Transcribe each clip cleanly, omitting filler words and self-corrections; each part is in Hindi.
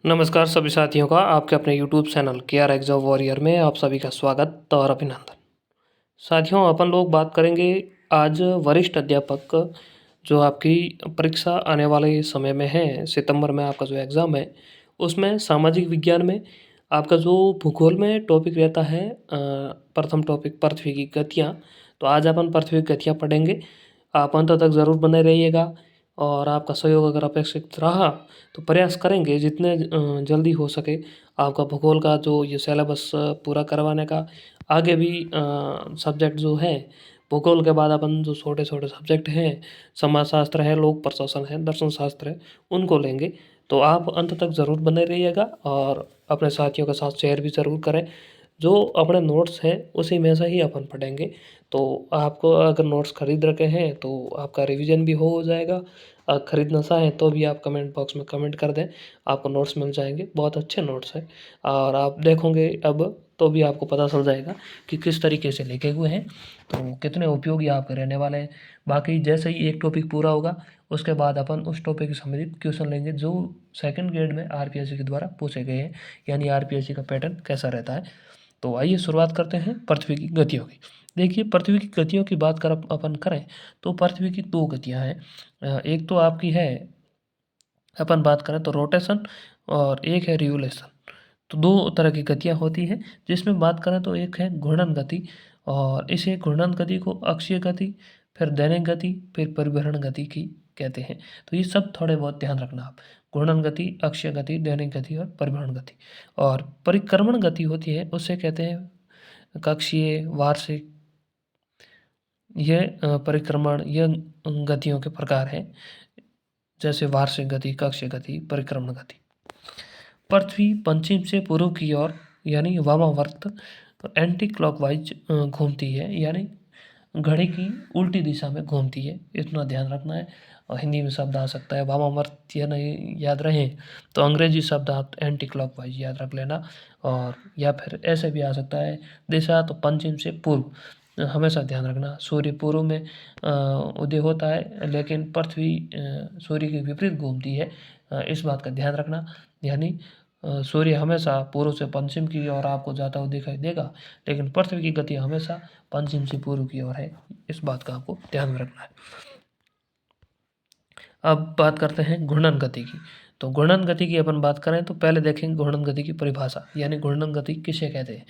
नमस्कार सभी साथियों का आपके अपने यूट्यूब चैनल के आर एग्जाम वॉरियर में आप सभी का स्वागत और अभिनंदन। साथियों अपन लोग बात करेंगे आज वरिष्ठ अध्यापक जो आपकी परीक्षा आने वाले समय में है, सितंबर में आपका जो एग्ज़ाम है उसमें सामाजिक विज्ञान में आपका जो भूगोल में टॉपिक रहता है प्रथम टॉपिक पृथ्वी की गतियाँ। तो आज अपन पृथ्वी की गतियाँ पढ़ेंगे। आप अंत तक ज़रूर बने रहिएगा और आपका सहयोग अगर अपेक्षित रहा तो प्रयास करेंगे जितने जल्दी हो सके आपका भूगोल का जो ये सिलेबस पूरा करवाने का। आगे भी सब्जेक्ट जो है भूगोल के बाद अपन जो छोटे छोटे सब्जेक्ट हैं, समाजशास्त्र है, लोक प्रशासन है, दर्शन शास्त्र है, उनको लेंगे। तो आप अंत तक ज़रूर बने रहिएगा और अपने साथियों के साथ शेयर भी ज़रूर करें। जो अपने नोट्स हैं उसी में से ही अपन पढ़ेंगे। तो आपको अगर नोट्स खरीद रखे हैं तो आपका रिवीजन भी हो जाएगा। खरीदना चाहें तो भी आप कमेंट बॉक्स में कमेंट कर दें, आपको नोट्स मिल जाएंगे। बहुत अच्छे नोट्स हैं और आप देखोगे अब तो भी आपको पता चल जाएगा कि किस तरीके से लिखे हुए हैं, तो कितने उपयोगी आपके रहने वाले हैं। बाकी जैसे ही एक टॉपिक पूरा होगा उसके बाद अपन उस टॉपिक से संबंधित क्वेश्चन लेंगे जो सेकंड ग्रेड में आरपीएससी के द्वारा पूछे गए हैं, यानी आरपीएससी का पैटर्न कैसा रहता है। तो आइए शुरुआत करते हैं पृथ्वी की गतियों की। देखिए पृथ्वी की गतियों की बात कर अपन करें तो पृथ्वी की दो गतियां हैं। एक तो आपकी है, अपन बात करें तो रोटेशन और एक है रिवोल्यूशन। तो दो तरह की गतियां होती हैं, जिसमें बात करें तो एक है घूर्णन गति और इसे घूर्णन गति को अक्षीय गति, फिर दैनिक गति, फिर परिभ्रमण गति की कहते हैं। तो ये सब थोड़े बहुत ध्यान रखना आप। घूर्णन गति, अक्षीय गति, दैनिक गति और परिभ्रमण गति। और परिक्रमण गति होती है उसे कहते हैं कक्षीय, वार्षिक। यह परिक्रमण यह गतियों के प्रकार हैं, जैसे वार्षिक गति, कक्षीय गति, परिक्रमण गति। पृथ्वी पश्चिम से पूर्व की ओर यानी वामावर्त एंटी क्लॉकवाइज घूमती है, यानी घड़ी की उल्टी दिशा में घूमती है। इतना ध्यान रखना है। और हिंदी में शब्द आ सकता है वामावर्त, यह नहीं याद रहे तो अंग्रेजी शब्द आप एंटी क्लॉकवाइज याद रख लेना। और या फिर ऐसे भी आ सकता है दिशा, तो पश्चिम से पूर्व हमेशा ध्यान रखना। सूर्य पूर्व में उदय होता है लेकिन पृथ्वी सूर्य के विपरीत घूमती है। इस बात का ध्यान रखना। यानी सूर्य हमेशा पूर्व से पश्चिम की ओर आपको जाता हुआ दिखाई देगा, लेकिन पृथ्वी की गति हमेशा पश्चिम से पूर्व की ओर है। इस बात का आपको ध्यान में रखना है। अब बात करते हैं घूर्णन गति की। तो घूर्णन गति की अपन बात करें तो पहले देखेंगे घूर्णन गति की परिभाषा, यानी घूर्णन गति किसे कहते हैं।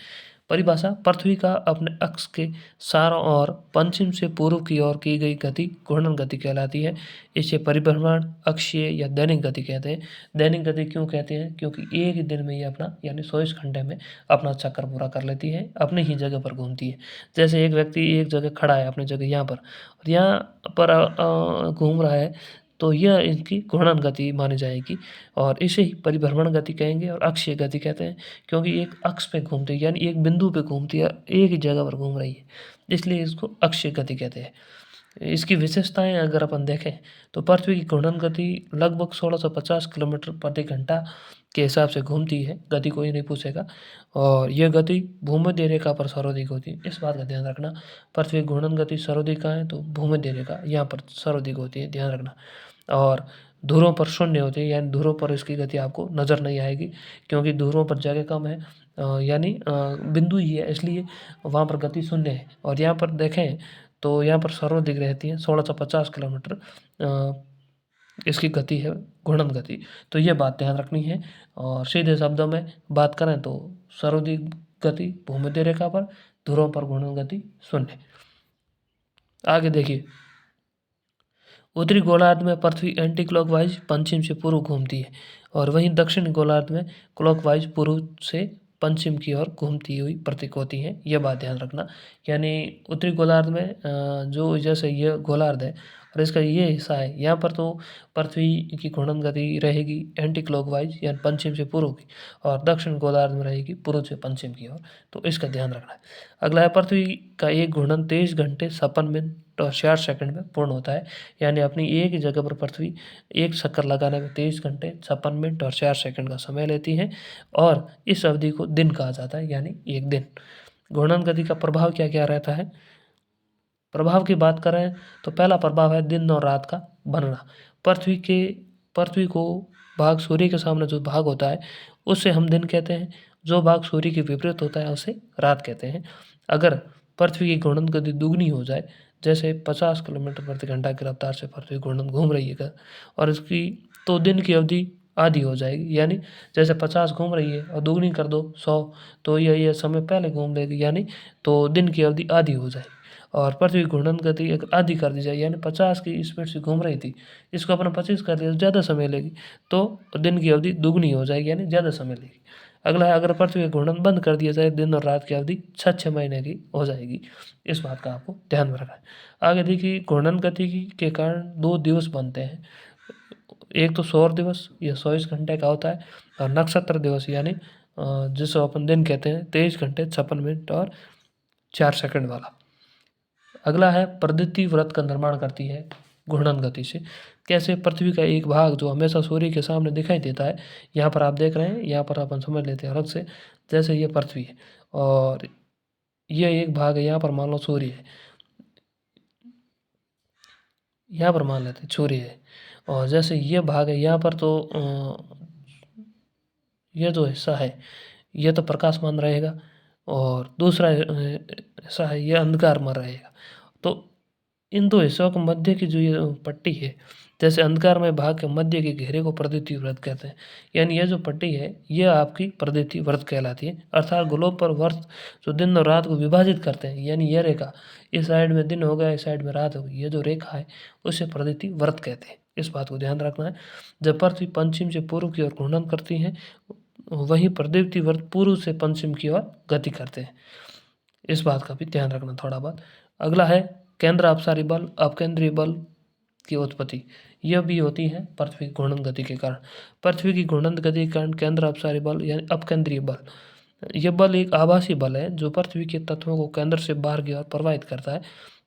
परिभाषा: पृथ्वी का अपने अक्ष के चारों ओर पश्चिम से पूर्व की ओर की गई गति घूर्णन गति कहलाती है। इसे परिभ्रमण, अक्षीय या दैनिक गति कहते हैं। दैनिक गति क्यों कहते हैं? क्योंकि एक ही दिन में ये अपना यानी 24 घंटे में अपना चक्कर पूरा कर लेती है, अपनी ही जगह पर घूमती है। जैसे एक व्यक्ति एक जगह खड़ा है अपनी जगह यहाँ पर, और यहाँ पर घूम रहा है, तो यह इनकी घूर्णन गति मानी जाएगी। और इसे ही परिभ्रमण गति कहेंगे और अक्षीय गति कहते हैं, क्योंकि एक अक्ष पे घूमती है, यानी एक बिंदु पे घूमती है, एक ही जगह पर घूम रही है, इसलिए इसको अक्षीय गति कहते हैं। इसकी विशेषताएं अगर अपन देखें तो पृथ्वी की घूर्णन गति लगभग 1650 किलोमीटर प्रति घंटा के हिसाब से घूमती है। गति कोई नहीं पूछेगा। और यह गति भूमध्य रेखा पर सर्वाधिक होती है, इस बात का ध्यान रखना। पृथ्वी की घूर्णन गति सर्वाधिक कहाँ है? तो भूमध्य रेखा यहाँ पर सर्वाधिक होती है, ध्यान रखना। और ध्रुवों पर शून्य होती है, यानी ध्रुवों पर इसकी गति आपको नज़र नहीं आएगी, क्योंकि ध्रुवों पर जगह कम है, यानी बिंदु ही है, इसलिए वहाँ पर गति शून्य है। और यहाँ पर देखें तो यहाँ पर सर्वाधिक रहती है 1650 किलोमीटर इसकी गति है, घूर्णन गति। तो ये बात ध्यान रखनी है। और सीधे शब्दों में बात करें तो सर्वाधिक गति भूमध्य रेखा पर, ध्रुवों पर घूर्णन गति शून्य। आगे देखिए, उत्तरी गोलार्ध में पृथ्वी एंटी क्लॉकवाइज पश्चिम से पूर्व घूमती है, और वहीं दक्षिण गोलार्ध में क्लॉकवाइज पूर्व से पश्चिम की ओर घूमती हुई प्रतीत होती है। यह बात ध्यान रखना। यानी उत्तरी गोलार्ध में जो जैसे यह गोलार्ध है और इसका ये हिस्सा है, यहाँ पर तो पृथ्वी की घूर्णन गति रहेगी एंटी क्लॉकवाइज यानी पश्चिम से पूर्व की, और दक्षिण गोलार्ध में रहेगी पूर्व से पश्चिम की ओर। तो इसका ध्यान रखना है। अगला है, पृथ्वी का एक घूर्णन 23 घंटे 56 मिनट और 4 सेकंड में पूर्ण होता है। यानी अपनी एक ही जगह पर पृथ्वी एक चक्कर लगाने में 23 घंटे 56 मिनट और 4 सेकंड का समय लेती है, और इस अवधि को दिन कहा जाता है, यानी एक दिन। घूर्णन गति का प्रभाव क्या क्या रहता है? प्रभाव की बात करें तो पहला प्रभाव है दिन और रात का बनना। पृथ्वी को भाग सूर्य के सामने जो भाग होता है उसे हम दिन कहते हैं। जो भाग सूर्य के विपरीत होता है उसे रात कहते हैं। अगर पृथ्वी की घूर्णन गति दुगनी हो जाए, जैसे 50 किलोमीटर प्रति घंटा की रफ्तार से पृथ्वी घूर्णन घूम रही है और इसकी तो दिन की अवधि आधी हो जाएगी, यानी जैसे 50 घूम रही है और दुगनी कर दो 100, तो ये समय पहले घूम लेगी, यानी तो दिन की अवधि आधी हो जाएगी। और पृथ्वी की घूर्णन गति अगर आधी कर दी जाए, यानी 50 की स्पीड से घूम रही थी, इसको अपने 25 कर दिया तो ज़्यादा समय लेगी, तो दिन की अवधि दुगनी हो जाएगी, यानी ज़्यादा समय लेगी। अगला है, अगर पृथ्वी का घूर्णन बंद कर दिया जाए, दिन और रात की अवधि 6-6 महीने की हो जाएगी। इस बात का आपको ध्यान में रखना है। आगे देखिए, घूर्णन गति के कारण 2 दिवस बनते हैं। एक तो सौर दिवस, यह 24 घंटे का होता है, और नक्षत्र दिवस यानी जिसको अपन दिन कहते हैं, 23 घंटे 56 मिनट और 4 सेकंड वाला। अगला है, प्रदीप्ति व्रत का निर्माण करती है घूर्णन गति से। कैसे? पृथ्वी का एक भाग जो हमेशा सूर्य के सामने दिखाई देता है, यहाँ पर आप देख रहे हैं, यहाँ पर अपन समझ लेते हैं अलग से, जैसे ये पृथ्वी है और ये एक भाग है, यहाँ पर मान लो सूर्य है, यहाँ पर मान लेते हैं सूर्य है, और जैसे ये भाग है यहाँ पर, तो ये जो हिस्सा है ये तो प्रकाशमान रहेगा, और दूसरा हिस्सा है ये अंधकारमय रहेगा। तो इन दो हिस्सों के मध्य की जो ये पट्टी है, जैसे अंधकारमय भाग के मध्य के घेरे को प्रदीप्ति वृत्त कहते हैं। यानी ये जो पट्टी है ये आपकी प्रदीप्ति वृत्त कहलाती है। अर्थात ग्लोब पर वर्ष जो दिन और रात को विभाजित करते हैं, यानी ये रेखा इस साइड में दिन हो गया, इस साइड में रात हो गई, ये जो रेखा है उसे प्रदीप्ति वृत्त कहते हैं। इस बात को ध्यान रखना है। जब पृथ्वी पश्चिम से पूर्व की ओर घूर्णन करती है, वहीं प्रदीप्ति वृत्त पूर्व से पश्चिम की ओर गति करते हैं। इस बात का भी ध्यान रखना थोड़ा बहुत। अगला है, केंद्र अपसारी बल, अपकेंद्रीय बल की उत्पत्ति। यह भी होती है पृथ्वी की घूर्णन गति के कारण। पृथ्वी की घूर्णन गति के कारण केंद्र अपसारी बल यानी अपकेंद्रीय बल, यह बल एक आभासी बल है जो पृथ्वी के तत्वों को केंद्र से बाहर की ओर प्रवाहित करता है।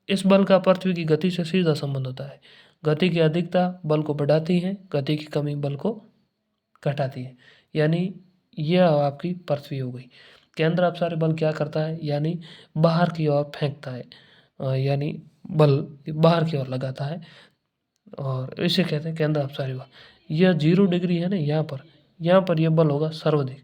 इस बल का पृथ्वी की गति से सीधा संबंध होता है। गति की अधिकता बल को बढ़ाती है, गति की कमी बल को घटाती है। यानी यह आपकी पृथ्वी हो गई। केंद्र अपसारी बल क्या करता है, यानी बाहर की ओर फेंकता है, यानी बल बाहर की ओर लगाता है, और इसे कहते हैं केंद्र अपसारी बल। यह 0 डिग्री है ना, यहाँ पर यह बल होगा सर्वाधिक,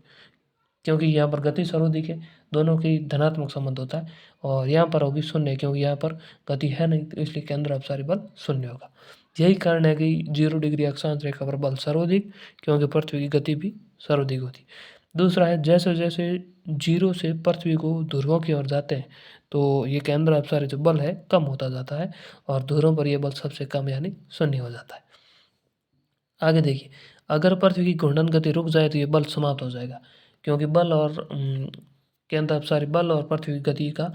क्योंकि यहाँ पर गति सर्वाधिक है, दोनों की धनात्मक संबंध होता है। और यहाँ पर होगी 0, क्योंकि यहाँ पर गति है नहीं, तो इसलिए केंद्र अपसारी बल 0 होगा। यही कारण है कि 0 डिग्री अक्षांश रेखा पर बल सर्वाधिक, क्योंकि पृथ्वी की गति भी सर्वाधिक होती। दूसरा है, जैसे जैसे 0 से पृथ्वी को ध्रुवों की ओर जाते हैं, तो ये केंद्र अपसारी जो बल है कम होता जाता है, और ध्रुवों पर यह बल सबसे कम यानी 0 हो जाता है। आगे देखिए, अगर पृथ्वी की घूर्णन गति रुक जाए तो ये बल समाप्त हो जाएगा, क्योंकि बल और केंद्र अपसारी बल और पृथ्वी की गति का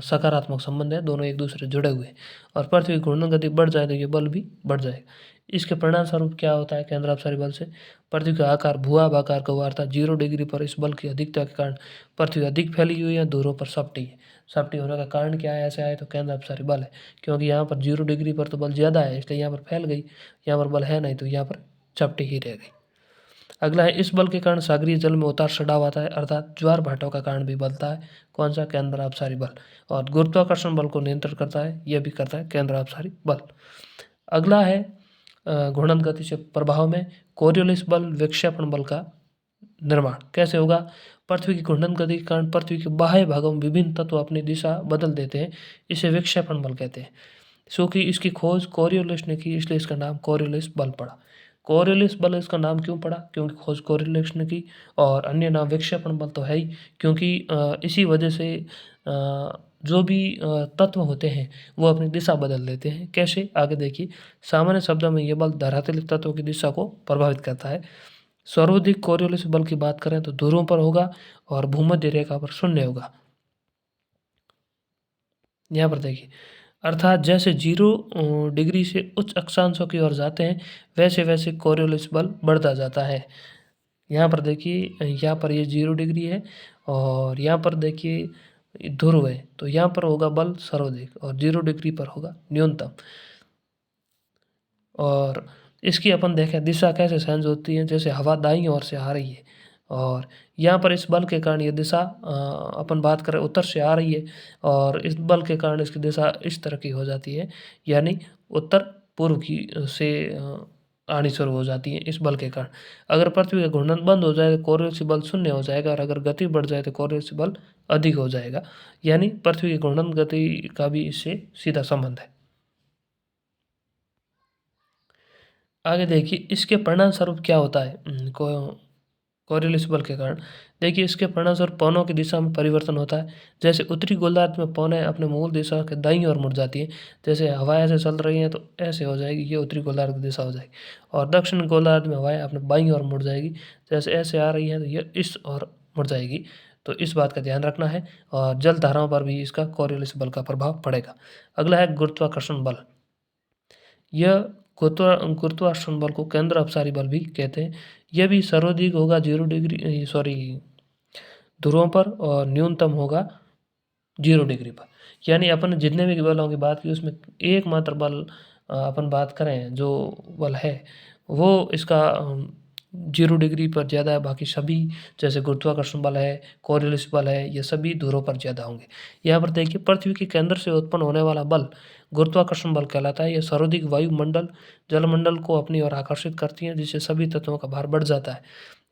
सकारात्मक संबंध है, दोनों एक दूसरे से जुड़े हुए हैं। और पृथ्वी की घूर्णन गति बढ़ जाए तो ये बल भी बढ़ जाएगा। इसके परिणाम स्वरूप क्या होता है, केंद्र अपसारी बल से पृथ्वी का आकार भूआब आकार का हुआ, अर्थात 0 डिग्री पर इस बल की अधिकता के कारण पृथ्वी अधिक फैली हुई है, ध्रुवों पर सपटी है। सपटी होने का कारण क्या है, ऐसे आए तो केंद्र अपसारी बल है, क्योंकि यहाँ पर 0 डिग्री पर तो बल ज़्यादा है, इसलिए यहाँ पर फैल गई, यहाँ पर बल है नहीं, तो यहाँ पर चपटी ही रह गई। अगला है, इस बल के कारण सागरीय जल में उतार चढ़ाव आता है, अर्थात ज्वार भाटों का कारण भी बनता है। कौन सा? केंद्र अपसारी बल। और गुरुत्वाकर्षण बल को नियंत्रित करता है, यह भी करता है केंद्र अपसारी बल। अगला है, घूर्णन गति से प्रभाव में कोरियोलिस बल, विक्षेपण बल का निर्माण कैसे होगा? पृथ्वी की घूर्णन गति के कारण पृथ्वी के बाह्य भागों में विभिन्न तत्व अपनी दिशा बदल देते हैं, इसे विक्षेपण बल कहते हैं। क्योंकि इसकी खोज कोरियोलिस ने की, इसलिए इसका नाम कोरियोलिस बल पड़ा। कोरियोलिस बल इसका नाम क्यों पड़ा? क्योंकि खोज कोरियोलिस ने की, और अन्य नाम विक्षेपण बल तो है ही, क्योंकि इसी वजह से जो भी तत्व होते हैं वो अपनी दिशा बदल देते हैं। कैसे? आगे देखिए। सामान्य शब्दों में यह बल धरातलीय तत्वों की दिशा को प्रभावित करता है। सर्वाधिक कोरियोलिस बल की बात करें तो ध्रुवों पर होगा, और भूमध्य रेखा पर 0 होगा। यहाँ पर देखिए, अर्थात जैसे 0 डिग्री से उच्च अक्षांशों की ओर जाते हैं, वैसे वैसे कोरियोलिस बल बढ़ता जाता है। यहाँ पर देखिए, यहाँ पर ये 0 डिग्री है, और यहाँ पर देखिए ध्रुव है, तो यहाँ पर होगा बल सर्वाधिक, और 0 डिग्री पर होगा न्यूनतम। और इसकी अपन देखें दिशा कैसे चेंज होती है, जैसे हवा दाईं ओर से आ रही है, और यहाँ पर इस बल के कारण ये दिशा अपन बात करें उत्तर से आ रही है, और इस बल के कारण इसकी दिशा इस तरह की हो जाती है, यानी उत्तर पूर्व की से आनी शुरू हो जाती है इस बल के कारण। अगर पृथ्वी का घूर्णन बंद हो जाए तो कोरियोलिस बल शून्य हो जाएगा, और अगर गति बढ़ जाए तो कोरियोलिस बल अधिक हो जाएगा। यानी पृथ्वी की घूर्णन गति का भी इससे सीधा संबंध है। आगे देखिए इसके परिणाम स्वरूप क्या होता है कोरियोलिस बल के कारण। देखिए इसके परिणाम स्वरूप पवनों की दिशा में परिवर्तन होता है। जैसे उत्तरी गोलार्ध में पवनें अपने मूल दिशा के दाईं ओर मुड़ जाती है। जैसे हवाएं ऐसे चल रही हैं तो ऐसे हो जाएगी, ये उत्तरी गोलार्ध की दिशा हो जाएगी। और दक्षिण गोलार्ध में हवाएं अपने बाईं ओर मुड़ जाएगी। जैसे ऐसे आ रही हैं तो ये इस ओर मुड़ जाएगी। तो इस बात का ध्यान रखना है। और जल धाराओं पर भी इसका कोरियोलिस बल का प्रभाव पड़ेगा। अगला है गुरुत्वाकर्षण बल। यह गुरुत्वाकर्षण बल को केंद्र अपसारी बल भी कहते हैं। यह भी सर्वाधिक होगा 0 डिग्री ध्रुवों पर, और न्यूनतम होगा 0 डिग्री पर। यानी अपन जितने भी बलों की बात की उसमें एकमात्र बल अपन बात करें जो बल है वो इसका 0 डिग्री पर ज़्यादा है। बाकी सभी जैसे गुरुत्वाकर्षण बल है, कोरियोलिस बल है, ये सभी ध्रुवों पर ज़्यादा होंगे। यहाँ पर देखिए पृथ्वी के केंद्र से उत्पन्न होने वाला बल गुरुत्वाकर्षण बल कहलाता है। यह सर्वाधिक वायुमंडल जलमंडल को अपनी ओर आकर्षित करती है, जिससे सभी तत्वों का भार बढ़ जाता है।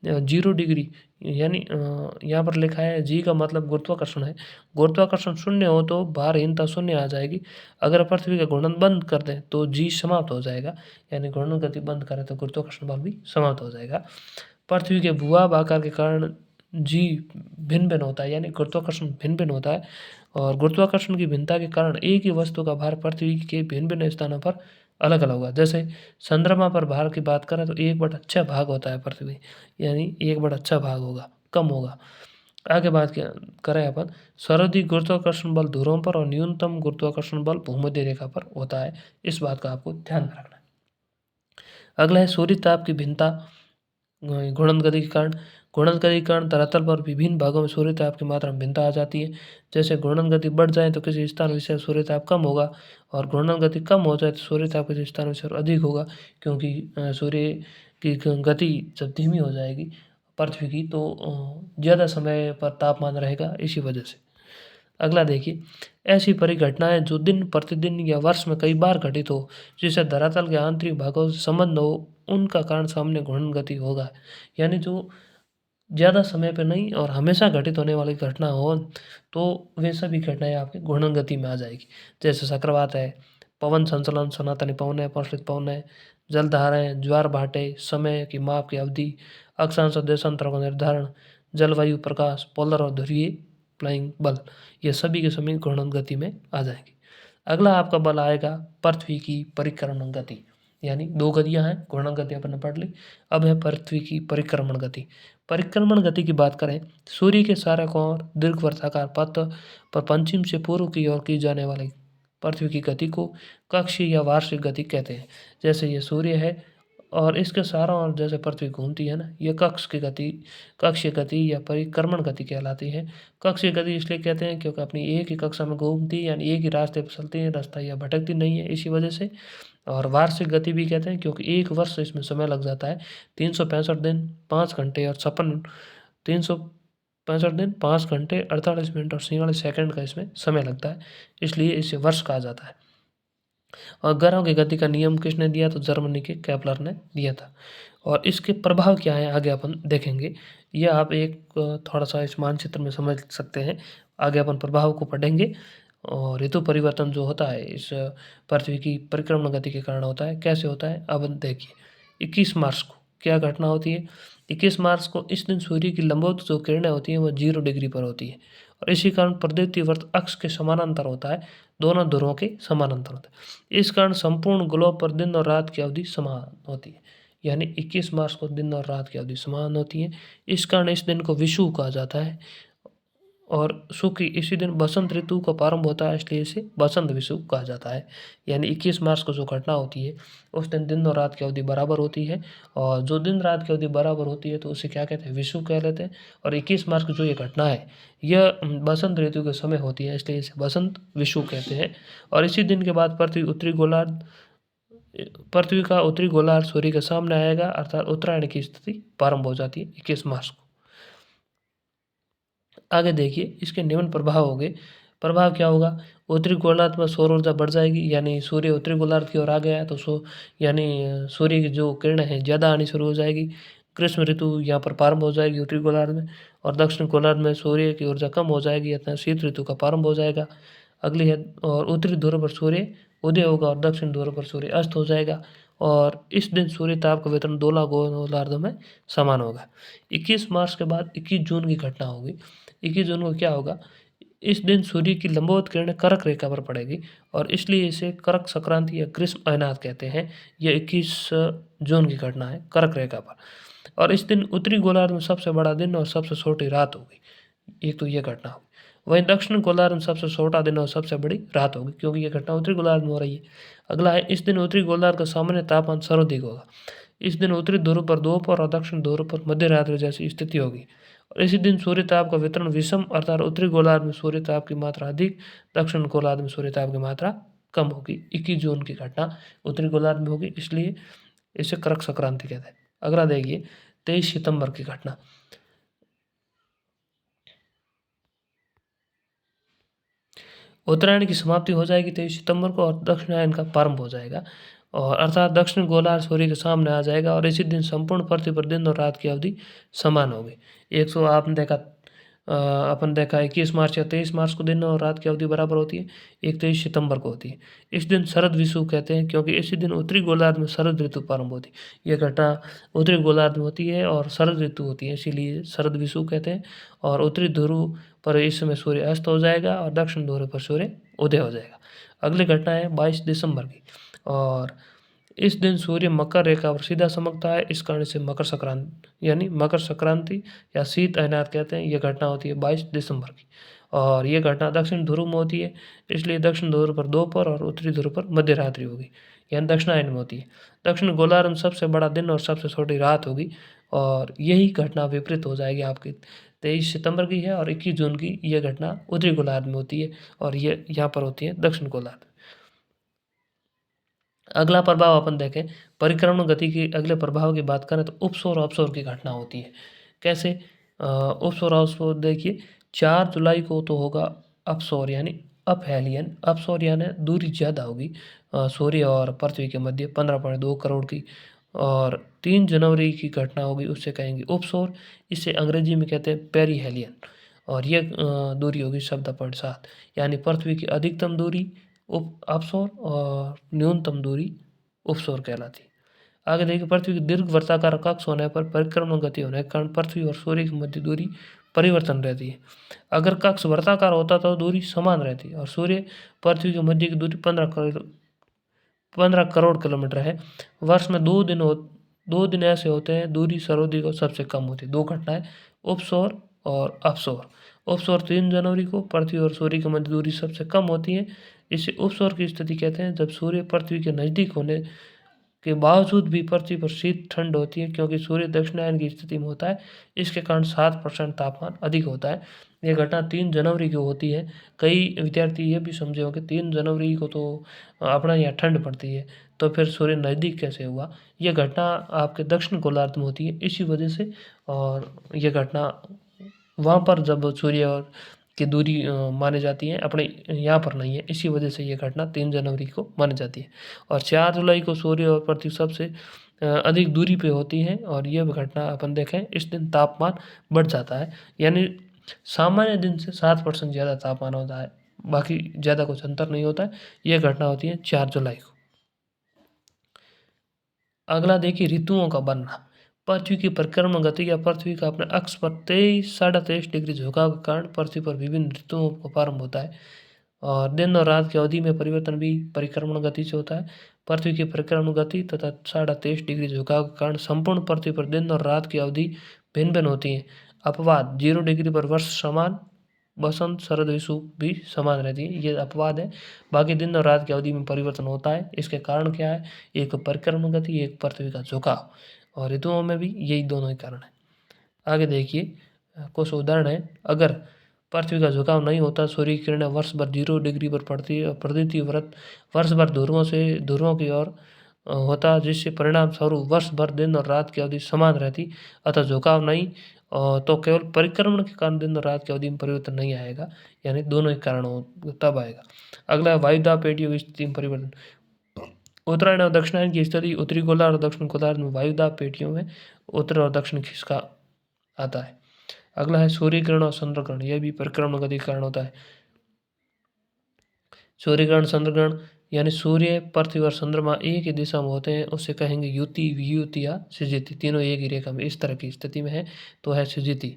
0 डिग्री यानी यहाँ पर लिखा है जी का मतलब गुरुत्वाकर्षण है। गुरुत्वाकर्षण शून्य हो तो भारहीनता शून्य आ जाएगी। अगर पृथ्वी का घूर्णन बंद कर दें तो जी समाप्त हो जाएगा, यानी घूर्णन गति बंद करें तो गुरुत्वाकर्षण बल भी समाप्त हो जाएगा। पृथ्वी के भूभाग आकार के कारण जी भिन्न भिन्न होता है, यानी गुरुत्वाकर्षण भिन्न भिन्न होता है। और गुरुत्वाकर्षण की भिन्नता के कारण एक ही वस्तु का भार पृथ्वी के भिन्न भिन्न स्थानों पर अलग अलग होगा। जैसे चंद्रमा पर भार की बात करें तो 1/6 भाग होता है पृथ्वी, यानी 1/6 भाग होगा, कम होगा। आगे बात करें अपन सर्वाधिक गुरुत्वाकर्षण बल ध्रुवों पर और न्यूनतम गुरुत्वाकर्षण बल भूमध्य रेखा पर होता है। इस बात का आपको ध्यान में रखना है। अगला है सूर्य ताप की भिन्नता घूर्णन गति के कारण। घूर्णन गति के कारण धरातल पर विभिन्न भागों में सूर्य ताप की मात्रा में भिन्नता आ जाती है। जैसे घूर्णन गति बढ़ जाए तो किसी स्थान विशेष सूर्य ताप कम होगा, और घूर्णन गति कम हो जाए तो सूर्य ताप किसी स्थान विशेष अधिक होगा। क्योंकि सूर्य की गति जब धीमी हो जाएगी पृथ्वी की तो ज़्यादा समय पर तापमान रहेगा, इसी वजह से। अगला देखिए ऐसी परिघटनाएं जो दिन प्रतिदिन या वर्ष में कई बार घटित हो, जिससे धरातल के आंतरिक भागों से संबंध हो, उनका कारण सामान्य घूर्णन गति होगा। यानी जो ज़्यादा समय पे नहीं और हमेशा घटित होने वाली घटना हो तो वे सभी घटनाएं आपकी घूर्णन गति में आ जाएगी। जैसे चक्रवात है, पवन संचलन, सनातनी पवन है, परिष्कृत पवन है, जलधाराएं, ज्वार भाटे, समय की माप की अवधि, अक्षांश और देशांतर का निर्धारण, जलवायु, प्रकाश, पोलर और ध्रुवीय फ्लाइंग बल, ये सभी के सभी घूर्णन गति में आ जाएंगे। अगला आपका बल आएगा पृथ्वी की परिक्रमण गति। यानी दो गतियां हैं, घूर्णन गति अपन ने पढ़ ली, अब है पृथ्वी की परिक्रमण गति। परिक्रमण गति की बात करें, सूर्य के चारों ओर दीर्घवृत्ताकार पथ पर पश्चिम से पूर्व की ओर की जाने वाली पृथ्वी की गति को कक्षीय या वार्षिक गति कहते हैं। जैसे ये सूर्य है और इसके चारों ओर जैसे पृथ्वी घूमती है ना, ये कक्षीय गति या परिक्रमण गति कहलाती है। कक्षीय गति इसलिए कहते हैं क्योंकि अपनी एक ही कक्षा में घूमती है, यानी एक ही रास्ते पर चलती है, रास्ता या भटकती नहीं है, इसी वजह से। और वार्षिक गति भी कहते हैं क्योंकि एक वर्ष इसमें समय लग जाता है 365 दिन 5 घंटे और 5 घंटे 48 मिनट और 47 सेकंड का इसमें समय लगता है, इसलिए इसे वर्ष कहा जाता है। और ग्रहों की गति का नियम किसने दिया? तो जर्मनी के केपलर ने दिया था। और इसके प्रभाव क्या है आगे अपन देखेंगे। यह आप एक थोड़ा सा इस मानचित्र में समझ सकते हैं। आगे अपन प्रभाव को पढ़ेंगे। और ऋतु परिवर्तन जो होता है इस पृथ्वी की परिक्रमण गति के कारण होता है। कैसे होता है अब देखिए। 21 मार्च को क्या घटना होती है? 21 मार्च को इस दिन सूर्य की लंबवत जो किरणें होती हैं वो 0 डिग्री पर होती है, और इसी कारण प्रदीप्ति वर्त अक्ष के समानांतर होता है, दोनों ध्रुवों के समानांतर होता है। इस कारण संपूर्ण ग्लोब पर दिन और रात की अवधि समान होती है। यानी 21 मार्च को दिन और रात की अवधि समान होती है। इस कारण इस दिन को विषुव कहा जाता है। और शुक्ल इसी दिन बसंत ऋतु का प्रारंभ होता है, इसलिए इसे बसंत विषुव कहा जाता है। यानी 21 मार्च को जो घटना होती है उस दिन और रात की अवधि बराबर होती है, और जो दिन रात की अवधि बराबर होती है तो उसे क्या कहते हैं? विषुव कह लेते हैं। और 21 मार्च को जो ये घटना है यह बसंत ऋतु के समय होती है, इसलिए इसे बसंत विषुव कहते हैं। और इसी दिन के बाद पृथ्वी का उत्तरी गोलार्ध सूर्य के सामने आएगा, अर्थात उत्तरायण की स्थिति प्रारंभ हो जाती है 21 मार्च को। आगे देखिए इसके निम्न प्रभाव हो गए। प्रभाव क्या होगा, उत्तरी गोलार्ध में सौर ऊर्जा बढ़ जाएगी, यानी सूर्य उत्तरी गोलार्ध की ओर आ गया है तो यानी सूर्य की जो किरणें हैं ज़्यादा आनी शुरू हो जाएगी। ग्रीष्म ऋतु यहाँ पर प्रारंभ हो जाएगी उत्तरी गोलार्ध में, और दक्षिण गोलार्ध में सूर्य की ऊर्जा कम हो जाएगी, अतः शीत ऋतु का प्रारंभ हो जाएगा। अगली है, और उत्तरी ध्रुव पर सूर्य उदय होगा और दक्षिण ध्रुव पर सूर्य अस्त हो जाएगा, और इस दिन सूर्य ताप का वितरण दोनों गोलार्धों में समान होगा। 21 मार्च के बाद 21 जून की घटना होगी। 21 जून को क्या होगा, इस दिन सूर्य की लंबवत किरणें कर्क रेखा पर पड़ेगी, और इसलिए इसे कर्क संक्रांति या ग्रीष्म अयनात कहते हैं। यह 21 जून की घटना है कर्क रेखा पर, और इस दिन उत्तरी गोलार्ध में सबसे बड़ा दिन और सबसे छोटी रात होगी। एक तो यह घटना होगी। वहीं दक्षिण गोलार्ध में सबसे छोटा दिन और सबसे बड़ी रात होगी, क्योंकि यह घटना उत्तरी गोलार्ध में हो रही है। अगला है, इस दिन उत्तरी गोलार्ध का सामान्य तापमान सर्वाधिक होगा। इस दिन उत्तरी ध्रुव पर दोपहर और दक्षिण ध्रुव पर मध्य रात्रि जैसी स्थिति होगी, और इसी दिन सूर्य ताप का वितरण विषम, अर्थात उत्तरी गोलार्ध में सूर्य ताप की मात्रा अधिक, दक्षिण गोलार्ध में सूर्य ताप की मात्रा कम होगी। 21 जून की घटना उत्तरी गोलार्ध में होगी, इसलिए इसे कर्क संक्रांति कहते हैं। अगला देखिए 23 सितंबर की घटना। उत्तरायण की समाप्ति हो जाएगी 23 सितंबर को, और दक्षिणायन का प्रारंभ हो जाएगा, और अर्थात दक्षिण गोलार्ध सूर्य के सामने आ जाएगा, और इसी दिन संपूर्ण पृथ्वी पर दिन और रात की अवधि समान होगी। अपन देखा 21 मार्च या 23 मार्च को दिन और रात की अवधि बराबर होती है, एक 23 सितंबर को होती है। इस दिन शरद विषुव कहते हैं, क्योंकि इसी दिन उत्तरी गोलार्ध में शरद ऋतु प्रारंभ होती है। यह घटना उत्तरी गोलार्ध में होती है और शरद ऋतु होती है, इसीलिए शरद विषुव कहते हैं। और उत्तरी ध्रुव पर इस समय सूर्य अस्त हो जाएगा और दक्षिण ध्रुव पर सूर्य उदय हो जाएगा। अगली घटना है 22 दिसंबर की, और इस दिन सूर्य मकर रेखा पर सीधा चमकता है, इस कारण से मकर संक्रांति यानी मकर संक्रांति या शीत अयनात कहते हैं। यह घटना होती है 22 दिसंबर की, और यह घटना दक्षिण ध्रुव में होती है, इसलिए दक्षिण ध्रुव पर दोपहर और उत्तरी ध्रुव पर मध्य रात्रि होगी, यानी दक्षिणायन में होती है। दक्षिण गोलार्ध में सबसे बड़ा दिन और सबसे छोटी रात होगी, और यही घटना विपरीत हो जाएगी आपकी 23 सितंबर की है, और 21 जून की यह घटना उत्तरी गोलार्ध में होती है, और ये यहाँ पर होती है दक्षिण गोलार्ध। अगला प्रभाव अपन देखें, परिक्रमण गति की अगले प्रभाव की बात करें तो उपसौर अपसौर की घटना होती है। कैसे? उपसौर अपसौर देखिए, 4 जुलाई को तो होगा अपसौर यानी अपहेलियन। अपसौर यानी दूरी ज़्यादा होगी सूर्य और पृथ्वी के मध्य 15.2 करोड़ की, और 3 जनवरी की घटना होगी उससे कहेंगे उपसौर। इसे अंग्रेजी में कहते हैं पेरीहेलियन, और ये दूरी होगी 14.7, यानी पृथ्वी की अधिकतम दूरी उप अपसौर और न्यूनतम दूरी उपसौर कहलाती है। आगे देखिए, पृथ्वी की दीर्घ वृत्ताकार कक्ष होने पर परिक्रमण गति होने के कारण पृथ्वी और सूर्य की मध्य दूरी परिवर्तन रहती है। अगर कक्ष वृत्ताकार होता तो दूरी समान रहती है, और सूर्य पृथ्वी के मध्य की दूरी 15 करोड़ किलोमीटर है। वर्ष में 2 दिन ऐसे होते हैं दूरी सर्वाधिक और सबसे कम होती है। 2 घटनाएं, उपसौर और अपसौर। उपसौर 3 जनवरी को पृथ्वी और सूर्य के मध्य दूरी सबसे कम होती है। इसे उपसौर की स्थिति कहते हैं, जब सूर्य पृथ्वी के नज़दीक होने के बावजूद भी पृथ्वी पर शीत ठंड होती है, क्योंकि सूर्य दक्षिणायन की स्थिति में होता है। इसके कारण 7% तापमान अधिक होता है। यह घटना 3 जनवरी को होती है। कई विद्यार्थी ये भी समझे होंगे 3 जनवरी को तो अपना यहाँ ठंड पड़ती है, तो फिर सूर्य नज़दीक कैसे हुआ? यह घटना आपके दक्षिण गोलार्ध में होती है इसी वजह से, और यह घटना वहाँ पर जब सूर्य और की दूरी मानी जाती है, अपने यहाँ पर नहीं है, इसी वजह से ये घटना 3 जनवरी को मानी जाती है। और 4 जुलाई को सूर्य और पृथ्वी सबसे अधिक दूरी पे होती है, और यह घटना अपन देखें इस दिन तापमान बढ़ जाता है, यानी सामान्य दिन से 7% ज़्यादा तापमान होता है, बाकी ज़्यादा कुछ अंतर नहीं होता है। यह घटना होती है 4 जुलाई को। अगला देखिए, ऋतुओं का बनना। पृथ्वी की परिक्रमण गति या पृथ्वी का अपने अक्ष पर 23-23.5 डिग्री झुकाव के कारण पृथ्वी पर विभिन्न ऋतुओं का प्रारंभ होता है, और दिन और रात की अवधि में परिवर्तन भी परिक्रमण गति से होता है। पृथ्वी की परिक्रमण गति तथा 23.5 डिग्री झुकाव के कारण संपूर्ण पृथ्वी पर दिन और रात की अवधि भिन्न भिन्न होती है। अपवाद, 0 डिग्री पर वर्ष समान, बसंत शरद ऋतु भी समान रहती है, ये अपवाद है। बाकी दिन और रात की अवधि में परिवर्तन होता है। इसके कारण क्या है? एक परिक्रमण गति, एक पृथ्वी का झुकाव, और ऋतुओं में भी यही दोनों ही कारण है। आगे देखिए, कुछ उदाहरण है। अगर पृथ्वी का झुकाव नहीं होता, सूर्य की किरणें वर्ष भर 0 डिग्री पर पड़ती है, और प्रकृति व्रत वर्ष भर ध्रुवों की ओर होता, जिससे परिणाम स्वरूप वर्ष भर दिन और रात की अवधि समान रहती, अतः झुकाव नहीं। तो केवल परिक्रमण के कारण दिन और रात की अवधि में परिवर्तन नहीं आएगा, यानी दोनों ही कारण हो तब आएगा। अगला है वायुदाब पेटियों की स्थिति में परिवर्तन। उत्तरायण और दक्षिणायन की स्थिति, उत्तरी गोलार्ध और दक्षिण गोलार्ध में वायुदाब पेटियों में उत्तर और दक्षिण खिसका आता है। अगला है सूर्य ग्रहण और चंद्र ग्रहण, यह भी परिक्रमण गति के कारण होता है। सूर्य ग्रहण, चंद्र ग्रहण यानी सूर्य, पृथ्वी और चंद्रमा एक ही दिशा में होते हैं, उससे कहेंगे युति, वियुति या सिजिति, तीनों एक ही रेखा में इस तरह की स्थिति में है तो है सिजिति।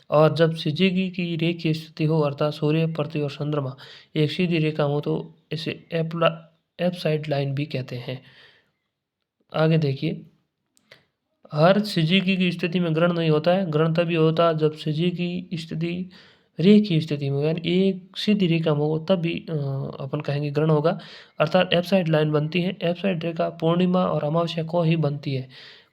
और जब सिजिगी की रेखीय स्थिति हो, अर्थात सूर्य, पृथ्वी और चंद्रमा एक सीधी रेखा हो, तो इसे एपसाइड लाइन भी कहते हैं। आगे देखिए, हर सिजिकी की स्थिति में ग्रहण नहीं होता है। ग्रहण तभी होता है जब सिजिकी की स्थिति रेखीय स्थिति में, यानी एक सीधी रेखा में हो, तब भी अपन कहेंगे ग्रहण होगा, अर्थात एपसाइड लाइन बनती है। एपसाइड रेखा पूर्णिमा और अमावस्या को ही बनती है,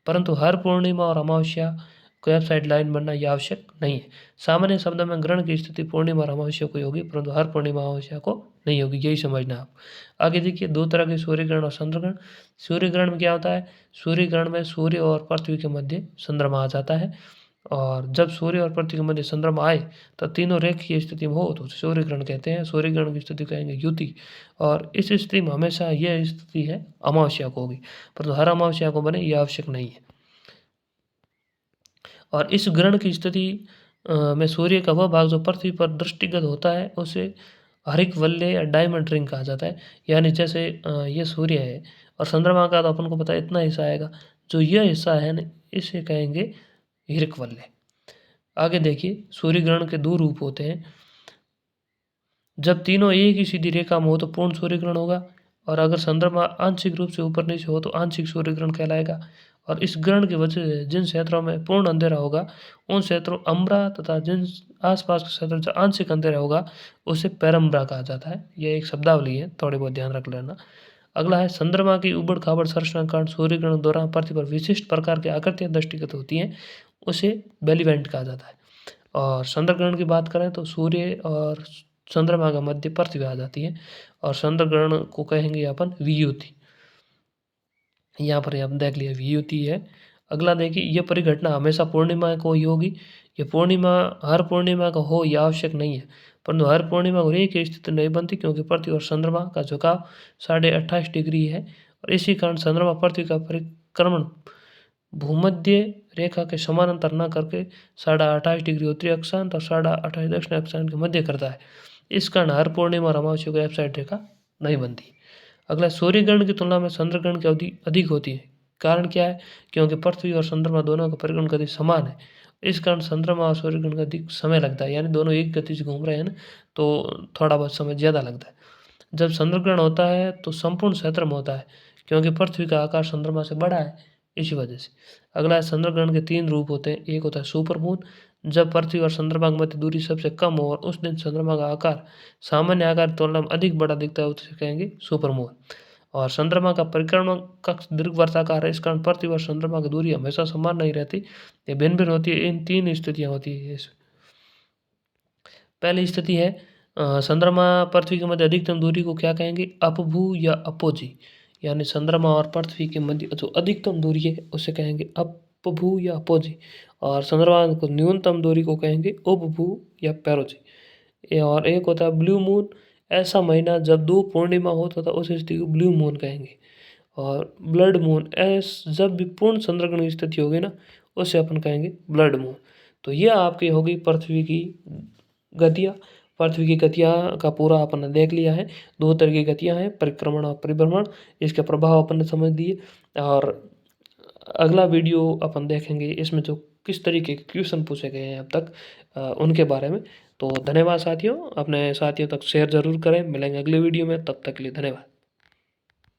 परंतु हर पूर्णिमा और अमावस्या को एपसाइड लाइन बनना यह आवश्यक नहीं है। सामान्य शब्दों में ग्रहण की स्थिति पूर्णिमा और अमावस्या को होगी, परंतु हर पूर्णिमा अमावस्या को नहीं होगी, यही समझना आप। आगे देखिए, दो तरह के सूर्य ग्रहण और चंद्र ग्रहण। सूर्य ग्रहण में क्या होता है? सूर्य ग्रहण में सूर्य और पृथ्वी के मध्य चंद्रमा आ जाता है, और जब सूर्य और पृथ्वी के मध्य चंद्रमा आए तो तीनों रेखीय स्थिति में हो तो सूर्य ग्रहण कहते हैं। सूर्य ग्रहण की स्थिति कहेंगे युति, और इस स्थिति में हमेशा यह स्थिति है अमावस्या को होगी, परंतु हर अमावस्या को बने यह आवश्यक नहीं है। और इस ग्रहण की स्थिति में सूर्य का वह भाग जो पृथ्वी पर दृष्टिगत होता है उसे हरिक वलय या डायमंड रिंग कहा जाता है। यानी जैसे ये सूर्य है और चंद्रमा का तो अपन को पता है इतना हिस्सा आएगा, जो यह हिस्सा है ना इसे कहेंगे हिरक वलय। आगे देखिए, सूर्य ग्रहण के दो रूप होते हैं। जब तीनों एक ही सीधी रेखा में हो तो पूर्ण सूर्य ग्रहण होगा, और अगर चंद्रमा आंशिक रूप से ऊपर नीचे हो तो आंशिक सूर्य ग्रहण कहलाएगा। और इस ग्रहण की वजह से जिन क्षेत्रों में पूर्ण अंधेरा होगा उन क्षेत्रों अम्बरा, तथा जिन आसपास के क्षेत्रों से आंशिक अंधेरा होगा उसे पैरम्बरा कहा जाता है। यह एक शब्दावली है, थोड़े बहुत ध्यान रख लेना। अगला है, चंद्रमा की उबड़ खाबड़ संरचना के कारण सूर्य ग्रहण दौरान पृथ्वी पर विशिष्ट प्रकार की आकृतियां दृष्टिगत होती हैं, उसे बेलीवेंट कहा जाता है। और चंद्र ग्रहण की बात करें तो सूर्य और चंद्रमा का मध्य पृथ्वी आ जाती है, और चंद्र ग्रहण को कहेंगे अपन वियुति। यहाँ पर आप देख लिया वियुति है। अगला देखिए, यह परिघटना हमेशा पूर्णिमा को ही होगी। ये पूर्णिमा हर पूर्णिमा का हो यह आवश्यक नहीं है, परंतु हर पूर्णिमा को एक ही स्थिति नहीं बनती, क्योंकि पृथ्वी और चंद्रमा का झुकाव 28.5 डिग्री है, और इसी कारण चंद्रमा पृथ्वी का परिक्रमण भूमध्य रेखा के समानांतर न करके 28.5 डिग्री उत्तरी अक्षांश और 28.5 दक्षिण अक्षांश के मध्य करता है। इस कारण हर पूर्णिमा और अमावस्या को एपसाइड रेखा नहीं बनती। अगला, सूर्य ग्रहण की तुलना में चंद्र ग्रहण की अवधि अधिक होती है। कारण क्या है? क्योंकि पृथ्वी और चंद्रमा दोनों का परिक्रमण गति समान है, इस कारण चंद्रमा और सूर्य ग्रहण का अधिक समय लगता है, यानी दोनों एक गति से घूम रहे हैं ना, तो थोड़ा बहुत समय ज़्यादा लगता है। जब चंद्र ग्रहण होता है तो संपूर्ण क्षेत्र में होता है, क्योंकि पृथ्वी का आकार चंद्रमा से बड़ा है, इसी वजह से। अगला है, चंद्र ग्रहण के 3 रूप होते हैं। एक होता है सुपर मून, जब पृथ्वी और चंद्रमा के मध्य दूरी सबसे कम हो और उस दिन चंद्रमा का आकार सामान्य आकार की तुलना में अधिक बड़ा दिखता है, उसे कहेंगे सुपर मून। और चंद्रमा का परिक्रमा कक्ष दीर्घवृत्ताकार है, इस कारण पृथ्वी और चंद्रमा की दूरी हमेशा समान नहीं रहती, ये भिन्न भिन्न होती है। इन 3 स्थितियाँ होती है। पहली स्थिति है, चंद्रमा पृथ्वी के मध्य अधिकतम दूरी को क्या कहेंगे? अपभू या अपोजी, यानी चंद्रमा और पृथ्वी के मध्य जो अधिकतम दूरी है उसे कहेंगे अपभू या अपोजी, और चंद्रमा को न्यूनतम दूरी को कहेंगे उपभू या पेरोजी। और एक होता है ब्लू मून, ऐसा महीना जब 2 पूर्णिमा हो तो उस स्थिति को ब्लू मून कहेंगे। और ब्लड मून, जब भी पूर्ण चंद्रग्रहण की स्थिति होगी ना, उसे अपन कहेंगे ब्लड मून। तो यह आपकी होगी पृथ्वी की गतियाँ। पृथ्वी की गतियाँ का पूरा अपन ने देख लिया है। 2 तरह की गतियाँ हैं, परिक्रमण और परिभ्रमण, इसके प्रभाव अपन ने समझ लिए। और अगला वीडियो अपन देखेंगे इसमें जो किस तरीके के क्वेश्चन पूछे गए हैं अब तक, उनके बारे में। तो धन्यवाद साथियों, अपने साथियों तक शेयर ज़रूर करें। मिलेंगे अगले वीडियो में, तब तक के लिए धन्यवाद।